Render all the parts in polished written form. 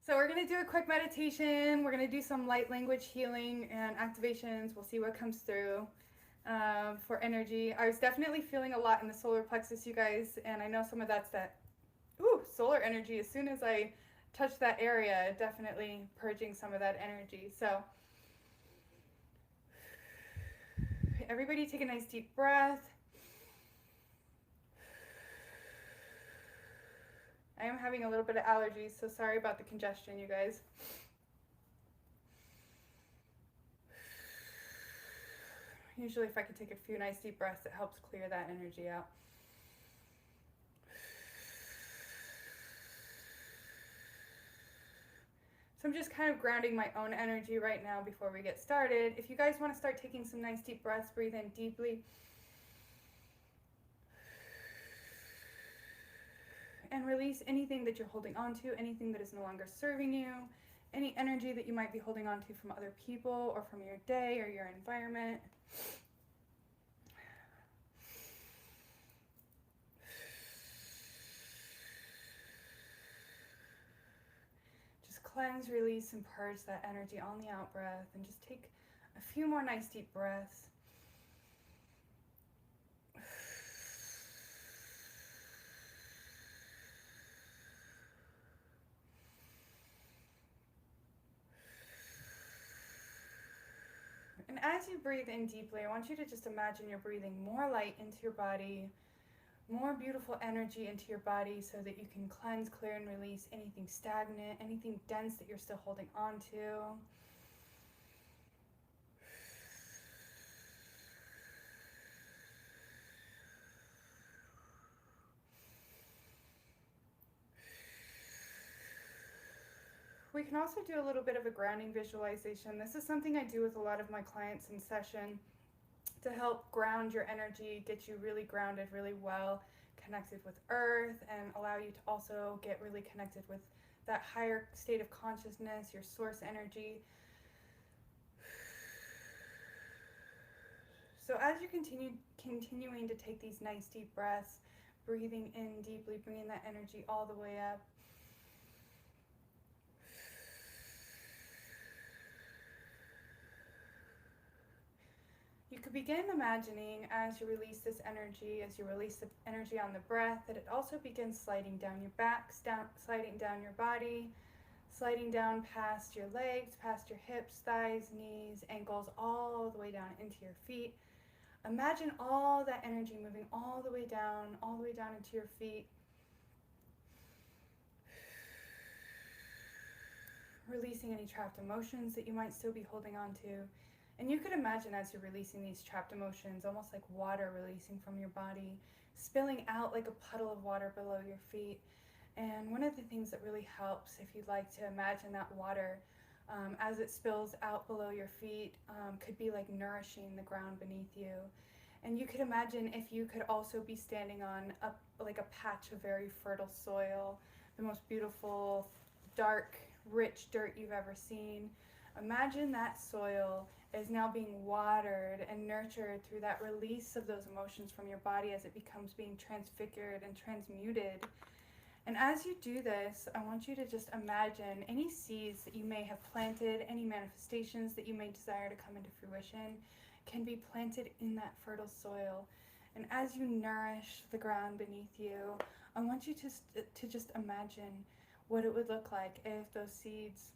So we're going to do a quick meditation. We're going to do some light language healing and activations. We'll see what comes through for energy. I was definitely feeling a lot in the solar plexus, you guys, and I know some of that's that solar energy. As soon as I touch that area, definitely purging some of that energy. So everybody take a nice deep breath. I am having a little bit of allergies, so sorry about the congestion, you guys. Usually if I can take a few nice deep breaths, it helps clear that energy out. So I'm just kind of grounding my own energy right now before we get started. If you guys want to start taking some nice deep breaths, breathe in deeply. And release anything that you're holding on to, anything that is no longer serving you, any energy that you might be holding on to from other people or from your day or your environment. Just cleanse, release, and purge that energy on the out breath, and just take a few more nice deep breaths. And as you breathe in deeply, I want you to just imagine you're breathing more light into your body, more beautiful energy into your body so that you can cleanse, clear, and release anything stagnant, anything dense that you're still holding on to. We can also do a little bit of a grounding visualization. This is something I do with a lot of my clients in session to help ground your energy, get you really grounded, really well connected with earth, and allow you to also get really connected with that higher state of consciousness, your source energy. So as you continuing to take these nice deep breaths, breathing in deeply, bringing that energy all the way up. You could begin imagining as you release this energy, as you release the energy on the breath, that it also begins sliding down your back, sliding down your body, sliding down past your legs, past your hips, thighs, knees, ankles, all the way down into your feet. Imagine all that energy moving all the way down into your feet. Releasing any trapped emotions that you might still be holding on to. And you could imagine as you're releasing these trapped emotions, almost like water releasing from your body, spilling out like a puddle of water below your feet. And one of the things that really helps, if you'd like to imagine that water as it spills out below your feet, could be like nourishing the ground beneath you. And you could imagine if you could also be standing on like a patch of very fertile soil, the most beautiful, dark, rich dirt you've ever seen. Imagine that soil is now being watered and nurtured through that release of those emotions from your body as it becomes being transfigured and transmuted. And as you do this, I want you to just imagine any seeds that you may have planted, any manifestations that you may desire to come into fruition, can be planted in that fertile soil. And as you nourish the ground beneath you, I want you to just imagine what it would look like if those seeds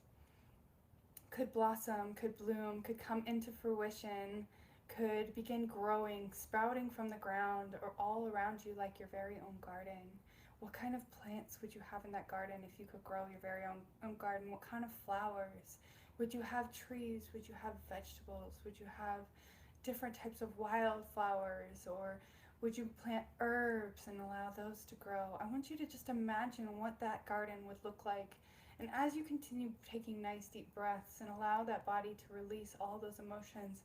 could blossom, could bloom, could come into fruition, could begin growing, sprouting from the ground or all around you like your very own garden. What kind of plants would you have in that garden if you could grow your very own garden? What kind of flowers? Would you have trees? Would you have vegetables? Would you have different types of wildflowers? Or would you plant herbs and allow those to grow? I want you to just imagine what that garden would look like. And as you continue taking nice deep breaths and allow that body to release all those emotions,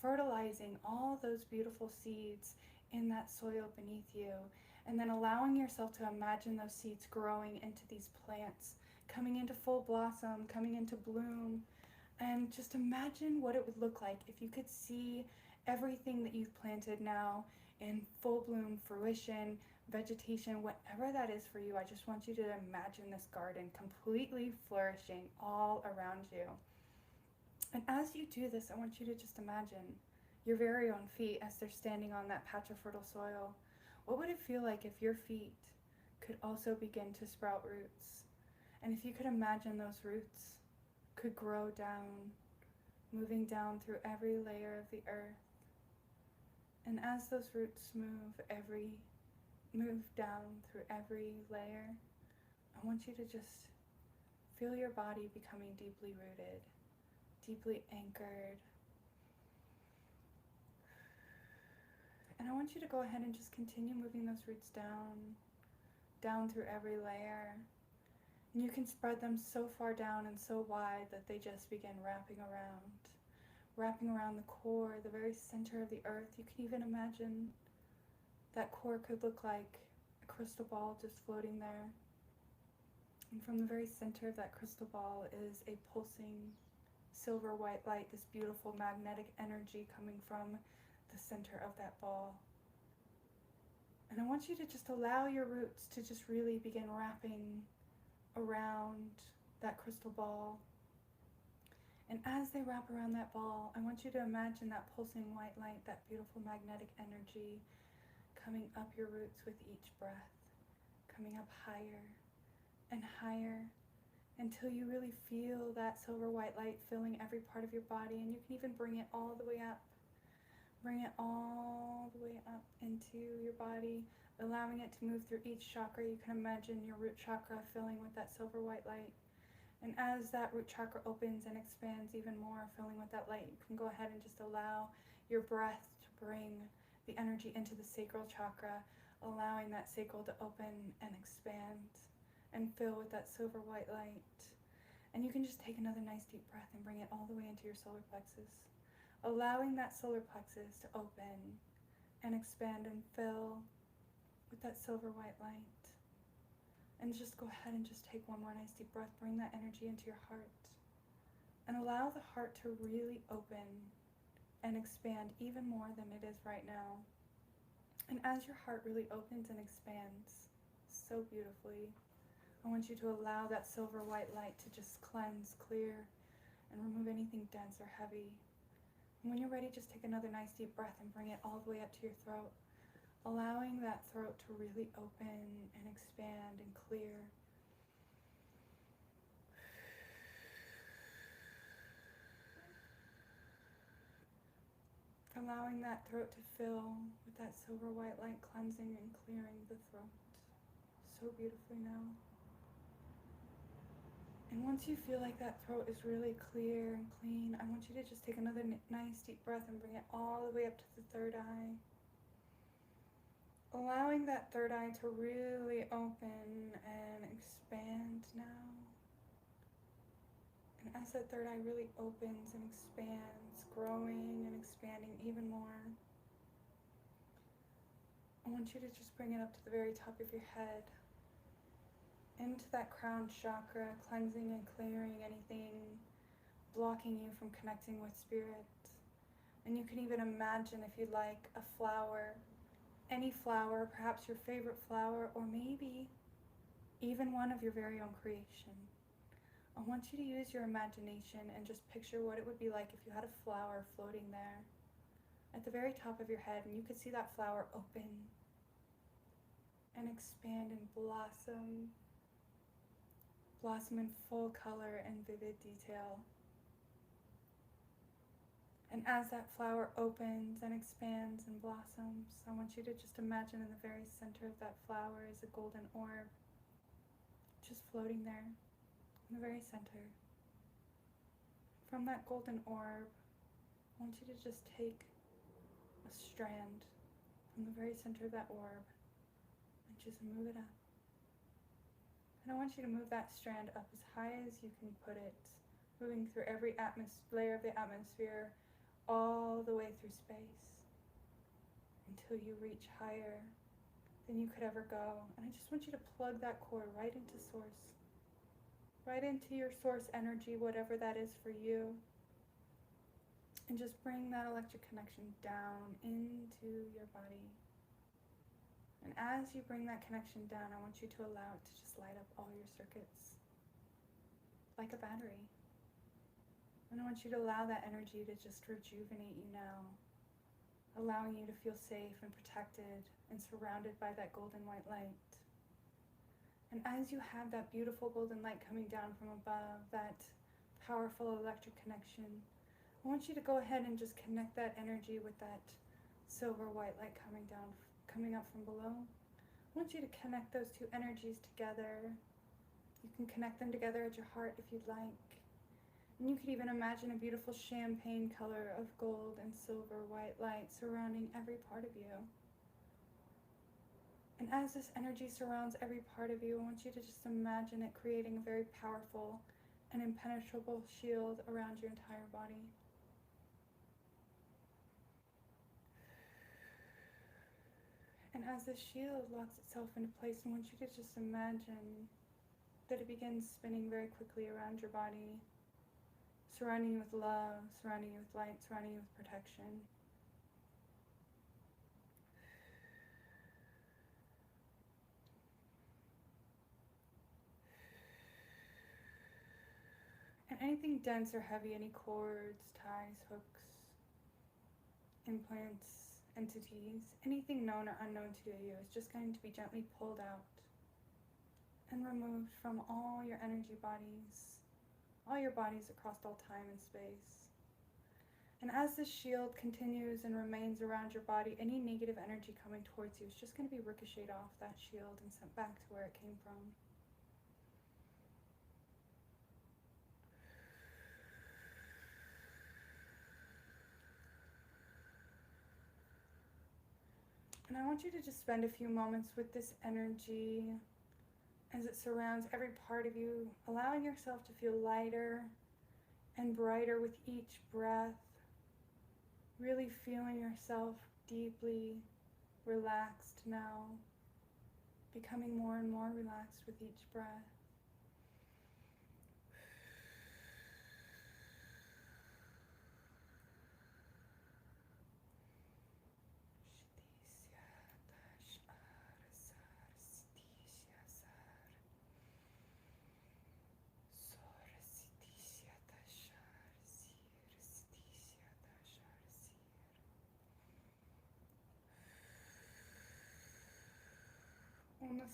fertilizing all those beautiful seeds in that soil beneath you, and then allowing yourself to imagine those seeds growing into these plants, coming into full blossom, coming into bloom. And just imagine what it would look like if you could see everything that you've planted now in full bloom fruition, vegetation, whatever that is for you. I just want you to imagine this garden completely flourishing all around you. And as you do this, I want you to just imagine your very own feet as they're standing on that patch of fertile soil. What would it feel like if your feet could also begin to sprout roots? And if you could imagine those roots could grow down, moving down through every layer of the earth. And as those roots move down through every layer, I want you to just feel your body becoming deeply rooted, deeply anchored. And I want you to go ahead and just continue moving those roots down through every layer. And you can spread them so far down and so wide that they just begin wrapping around the core, the very center of the earth. You can even imagine that core could look like a crystal ball just floating there. And from the very center of that crystal ball is a pulsing silver white light, this beautiful magnetic energy coming from the center of that ball. And I want you to just allow your roots to just really begin wrapping around that crystal ball. And as they wrap around that ball, I want you to imagine that pulsing white light, that beautiful magnetic energy coming up your roots with each breath, coming up higher and higher until you really feel that silver white light filling every part of your body. And you can even bring it all the way up. Bring it all the way up into your body, allowing it to move through each chakra. You can imagine your root chakra filling with that silver white light. And as that root chakra opens and expands even more, filling with that light, you can go ahead and just allow your breath to bring the energy into the sacral chakra, allowing that sacral to open and expand and fill with that silver white light. And you can just take another nice deep breath and bring it all the way into your solar plexus, allowing that solar plexus to open and expand and fill with that silver white light. And just go ahead and just take one more nice deep breath. Bring that energy into your heart and allow the heart to really open and expand even more than it is right now. And as your heart really opens and expands so beautifully, I want you to allow that silver white light to just cleanse, clear, and remove anything dense or heavy. And when you're ready, just take another nice deep breath and bring it all the way up to your throat, allowing that throat to really open and expand and clear. Allowing that throat to fill with that silver white light, cleansing and clearing the throat so beautifully now. And once you feel like that throat is really clear and clean, I want you to just take another nice deep breath and bring it all the way up to the third eye. Allowing that third eye to really open and expand now. And as that third eye really opens and expands, growing and expanding even more, I want you to just bring it up to the very top of your head, into that crown chakra, cleansing and clearing anything blocking you from connecting with spirit. And you can even imagine, if you'd like, a flower, any flower, perhaps your favorite flower, or maybe even one of your very own creation. I want you to use your imagination and just picture what it would be like if you had a flower floating there at the very top of your head, and you could see that flower open and expand and blossom in full color and vivid detail. And as that flower opens and expands and blossoms, I want you to just imagine in the very center of that flower is a golden orb, just floating there in the very center. From that golden orb, I want you to just take a strand from the very center of that orb and just move it up. And I want you to move that strand up as high as you can put it, moving through every layer of the atmosphere, all the way through space, until you reach higher than you could ever go. And I just want you to plug that cord right into source, right into your source energy, whatever that is for you. And just bring that electric connection down into your body. as you bring that connection down, I want you to allow it to just light up all your circuits like a battery. And I want you to allow that energy to just rejuvenate you now, allowing you to feel safe and protected and surrounded by that golden white light. And as you have that beautiful golden light coming down from above, that powerful electric connection, I want you to go ahead and just connect that energy with that silver white light coming up from below. I want you to connect those two energies together. You can connect them together at your heart if you'd like. And you could even imagine a beautiful champagne color of gold and silver white light surrounding every part of you. And as this energy surrounds every part of you, I want you to just imagine it creating a very powerful and impenetrable shield around your entire body. And as this shield locks itself into place, I want you to just imagine that it begins spinning very quickly around your body, surrounding you with love, surrounding you with light, surrounding you with protection. And anything dense or heavy, any cords, ties, hooks, implants, entities, anything known or unknown to you is just going to be gently pulled out and removed from all your energy bodies, all your bodies across all time and space. And as this shield continues and remains around your body, any negative energy coming towards you is just going to be ricocheted off that shield and sent back to where it came from. And I want you to just spend a few moments with this energy as it surrounds every part of you, allowing yourself to feel lighter and brighter with each breath, really feeling yourself deeply relaxed now, becoming more and more relaxed with each breath.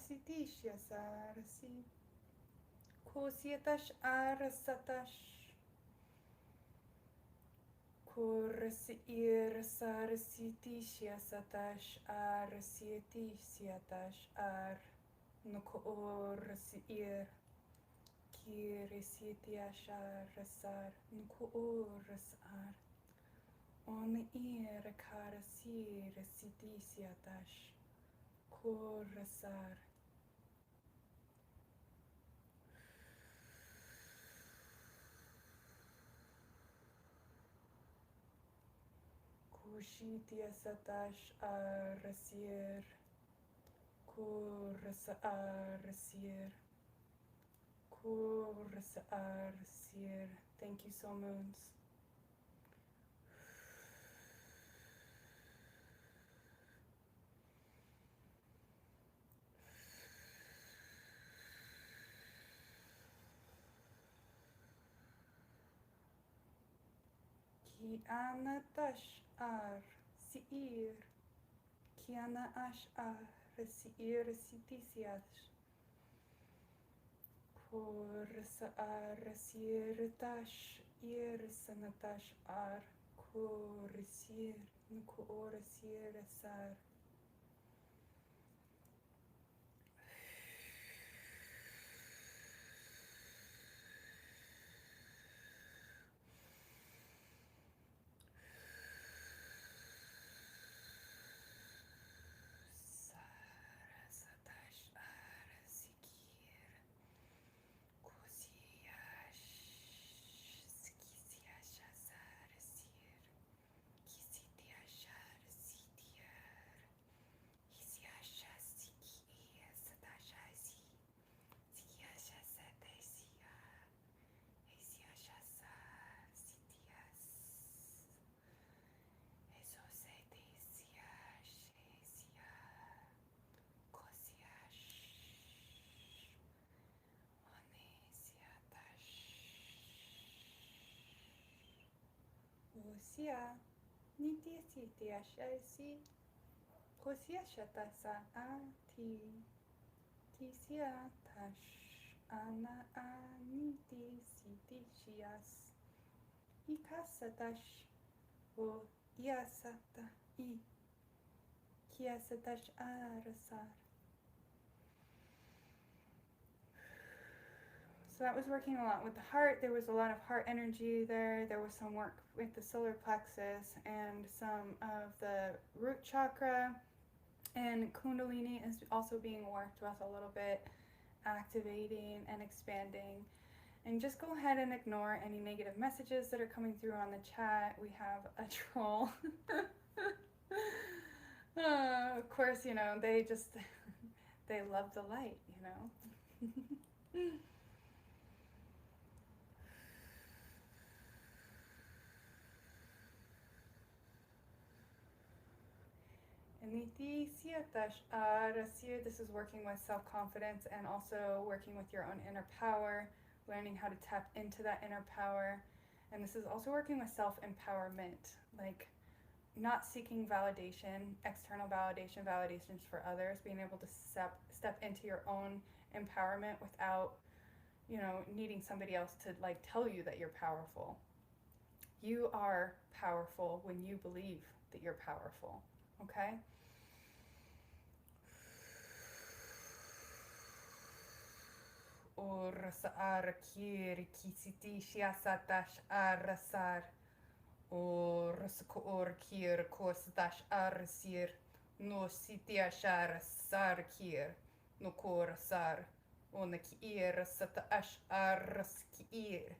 Sitishya sarasi, kosiatash arasatash, kurasir sarasitishya satash arasietishya ar nukorasir kirisitya sharasar nukorasar on ir karasir sitishya tash korasar. Kushitya satash arasir, kurasa arasir, kurasa arasir. Thank you, soul moons. Kiana tash ar siir, kiana ash ar siir sitisiash, korsa ar siir tash ir sanatash ar korsir nukorsir sar. Kosia niti siti ashasi. Kosia shatasa ati. Tisia tash ana aniti siti shias. Ikasatash o iasata I. Kiasatash arasar. So that was working a lot with the heart. There was a lot of heart energy there. There was some work with the solar plexus and some of the root chakra. And Kundalini is also being worked with a little bit, activating and expanding. And just go ahead and ignore any negative messages that are coming through on the chat. We have a troll. Of course, you know, they love the light, you know. This is working with self-confidence and also working with your own inner power, learning how to tap into that inner power. And this is also working with self-empowerment, like not seeking validation, external validation, validations for others, being able to step into your own empowerment without, you know, needing somebody else to like tell you that you're powerful. You are powerful when you believe that you're powerful, okay? Or kir kisiti shiasatash arasar. Or kir kosdash arsir. No sitiashar sarkir. No korasar. Onakir satash arskir.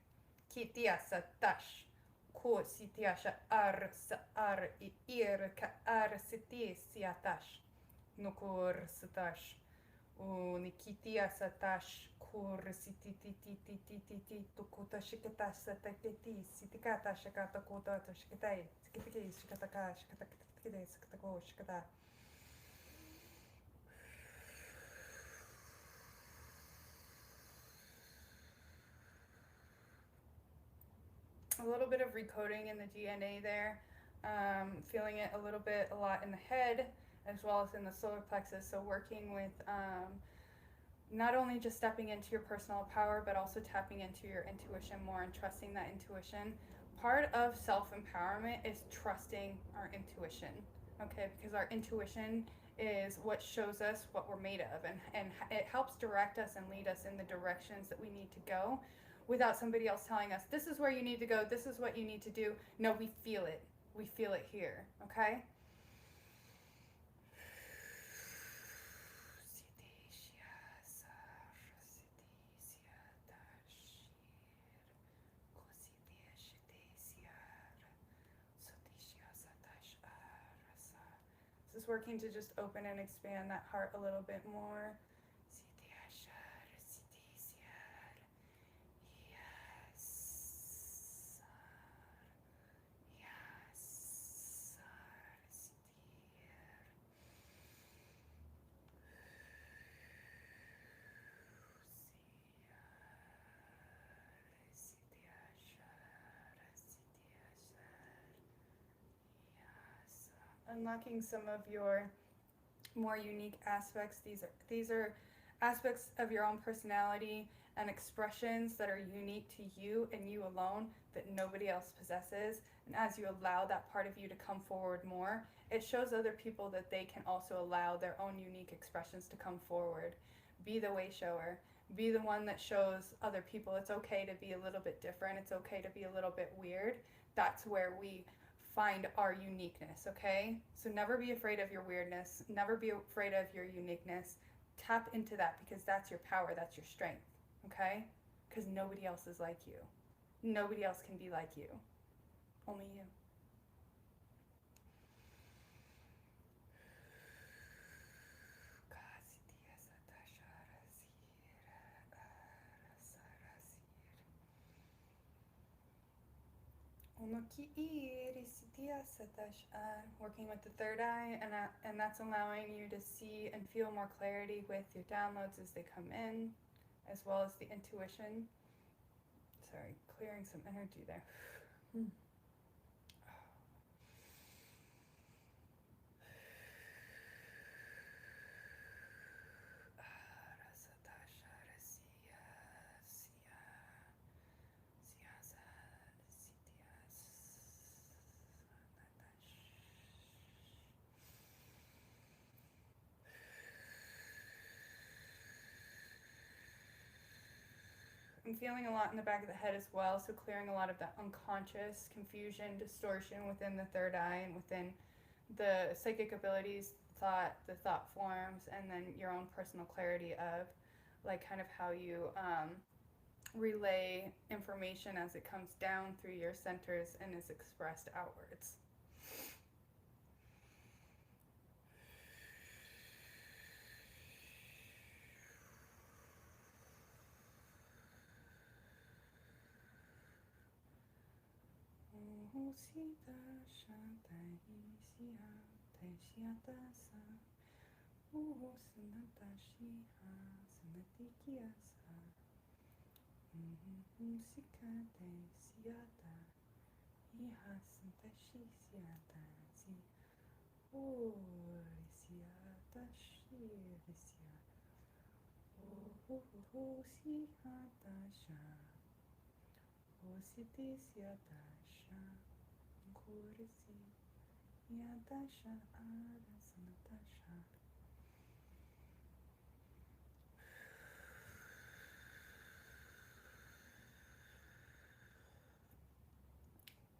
Kitiasatash. Ko sitiasha ar ir ka arsitisiatash. No korsatash. Nikitia satash kur sititititititi tukuta shikata satakiti sitikata shikata kota shikatai sikitiki shikataka shikatakite sikatako shikata. A little bit of recoding in the DNA there, feeling it a lot in the head as well as in the solar plexus. So working with not only just stepping into your personal power, but also tapping into your intuition more and trusting that intuition. Part of self-empowerment is trusting our intuition, okay? Because our intuition is what shows us what we're made of, and it helps direct us and lead us in the directions that we need to go without somebody else telling us, this is where you need to go, this is what you need to do. No, we feel it. We feel it here, okay? This is working to just open and expand that heart a little bit more. Unlocking some of your more unique aspects. These are aspects of your own personality and expressions that are unique to you and you alone that nobody else possesses. And as you allow that part of you to come forward more, it shows other people that they can also allow their own unique expressions to come forward. Be the way shower. Be the one that shows other people it's okay to be a little bit different. It's okay to be a little bit weird. That's where we find our uniqueness, okay? So never be afraid of your weirdness. Never be afraid of your uniqueness. Tap into that because that's your power, that's your strength, okay? Because nobody else is like you. Nobody else can be like you. Only you. Working with the third eye, and that's allowing you to see and feel more clarity with your downloads as they come in, as well as the intuition. Sorry, clearing some energy there. I'm feeling a lot in the back of the head as well, so clearing a lot of that unconscious confusion, distortion within the third eye and within the psychic abilities, the thought forms, and then your own personal clarity of like kind of how you relay information as it comes down through your centers and is expressed outwards.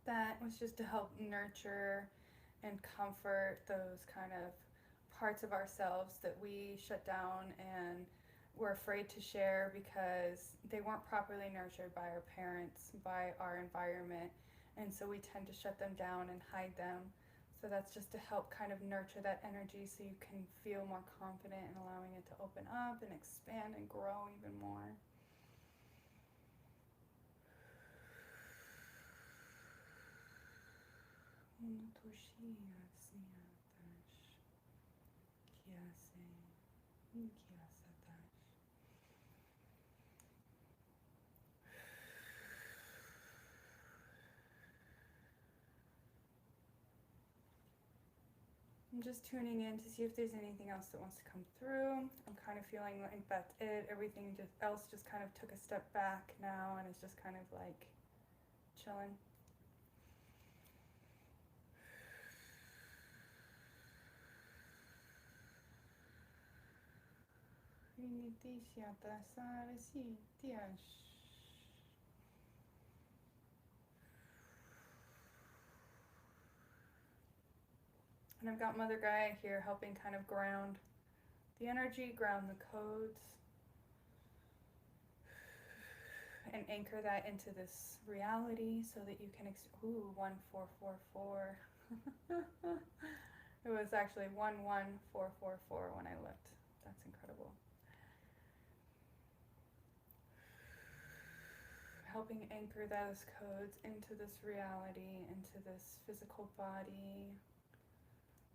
That was just to help nurture and comfort those kind of parts of ourselves that we shut down and were afraid to share because they weren't properly nurtured by our parents, by our environment, and so we tend to shut them down and hide them. So that's just to help kind of nurture that energy so you can feel more confident in allowing it to open up and expand and grow even more. I'm just tuning in to see if there's anything else that wants to come through. I'm kind of feeling like that's it. Everything else just kind of took a step back now and is just kind of like chilling. And I've got Mother Gaia here helping kind of ground the energy, ground the codes, and anchor that into this reality so that you can, 1444. It was actually 11444 when I looked. That's incredible. Helping anchor those codes into this reality, into this physical body.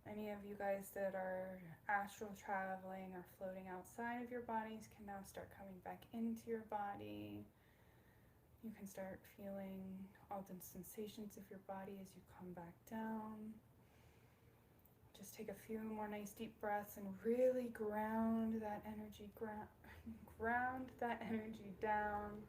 Any of you guys that are astral traveling or floating outside of your bodies can now start coming back into your body. You can start feeling all the sensations of your body as you come back down. Just take a few more nice deep breaths and really ground that energy, ground that energy down.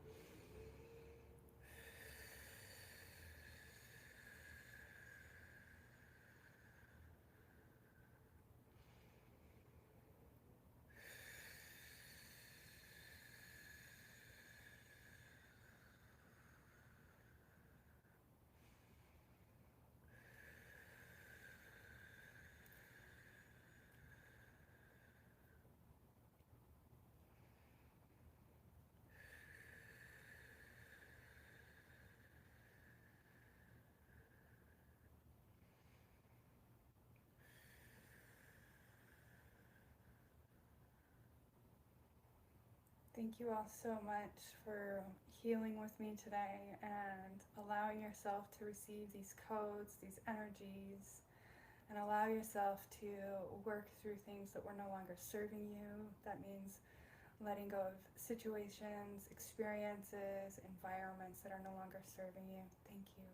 Thank you all so much for healing with me today and allowing yourself to receive these codes, these energies, and allow yourself to work through things that were no longer serving you. That means letting go of situations, experiences, environments that are no longer serving you. Thank you.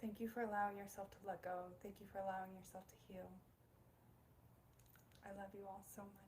Thank you for allowing yourself to let go. Thank you for allowing yourself to heal. I love you all so much.